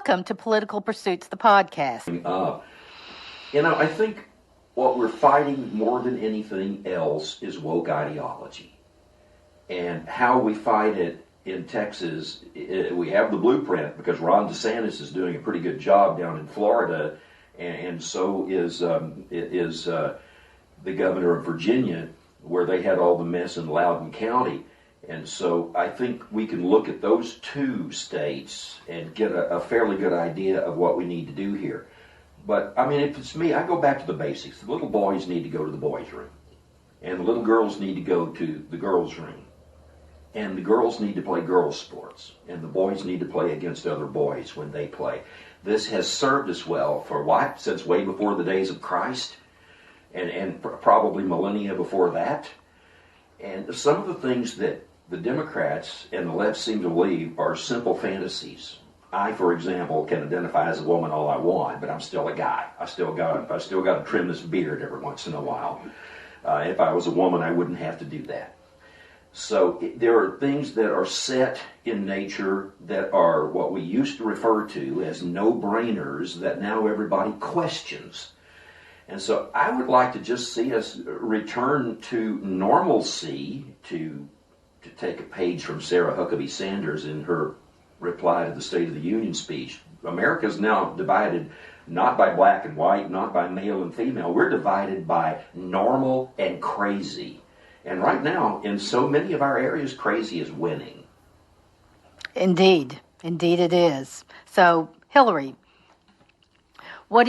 Welcome to Political Pursuits, the podcast. I think what we're fighting more than anything else is woke ideology. And how we fight it in Texas, we have the blueprint because Ron DeSantis is doing a pretty good job down in Florida, and so is the governor of Virginia, where they had all the mess in Loudoun County. And so I think we can look at those two states and get a fairly good idea of what we need to do here. But, I mean, if it's me, I go back to the basics. The little boys need to go to the boys' room. And the little girls need to go to the girls' room. And the girls need to play girls' sports. And the boys need to play against other boys when they play. This has served us well for what? Since way before the days of Christ. And probably millennia before that. And some of the things that the Democrats and the left seem to believe are simple fantasies. I, for example, can identify as a woman all I want, but I'm still a guy. I still got to trim this beard every once in a while. If I was a woman, I wouldn't have to do that. So there are things that are set in nature that are what we used to refer to as no-brainers that now everybody questions. And so I would like to just see us return to normalcy, to take a page from Sarah Huckabee Sanders in her reply to the State of the Union speech. America is now divided not by black and white, not by male and female. We're divided by normal and crazy. And right now, in so many of our areas, crazy is winning. Indeed it is. So, Hillary, I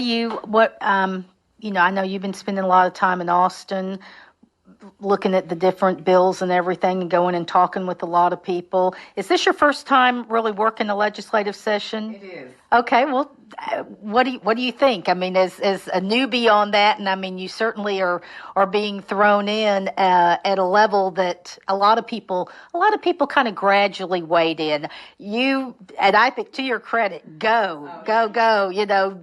know you've been spending a lot of time in Austin, looking at the different bills and everything and going and talking with a lot of people. Is this your first time really working a legislative session? It is. Okay, well, what do you think? I mean, as a newbie on that, and I mean, you certainly are being thrown in at a level that a lot of people kind of gradually wade in. You, and I think to your credit, go,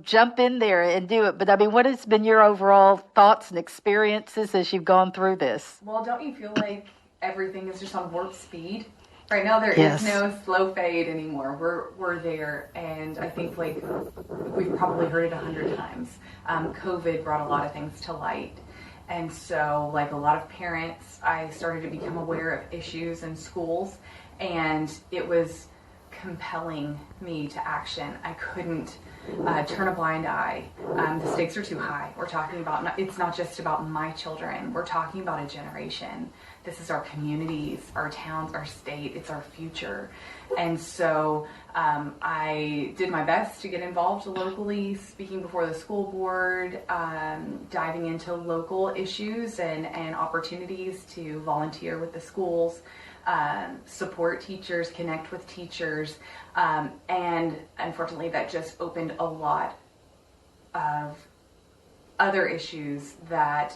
jump in there and do it. But I mean, what has been your overall thoughts and experiences as you've gone through this? Well, don't you feel like everything is just on warp speed? Right now, there is no slow fade anymore. We're there, and I think like we've probably heard it 100 times. COVID brought a lot of things to light, and so like a lot of parents, I started to become aware of issues in schools, and it was compelling me to action. I couldn't turn a blind eye. The stakes are too high. We're talking about, it's not just about my children. We're talking about a generation. This is our communities, our towns, our state. It's our future. And so I did my best to get involved locally, speaking before the school board, diving into local issues and opportunities to volunteer with the schools, support teachers, connect with teachers, and unfortunately that just opened a lot of other issues that,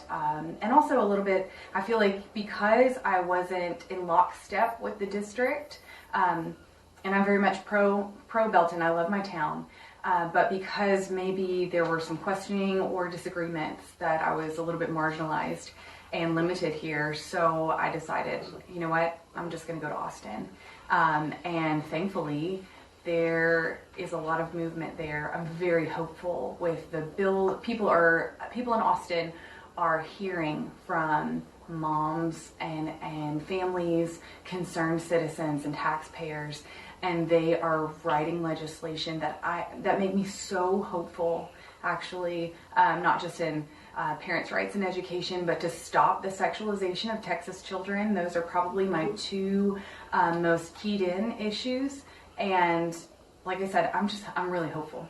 and also a little bit, I feel like because I wasn't in lockstep with the district, and I'm very much pro Belton, I love my town, but because maybe there were some questioning or disagreements that I was a little bit marginalized and limited here, so I decided, you know what, I'm just going to go to Austin. And thankfully, there is a lot of movement there. I'm very hopeful with the bill. People in Austin are hearing from moms and families, concerned citizens and taxpayers, and they are writing legislation that make me so hopeful, actually, not just in parents' rights and education, but to stop the sexualization of Texas children. Those are probably my two most keyed in issues. And like I said, I'm really hopeful.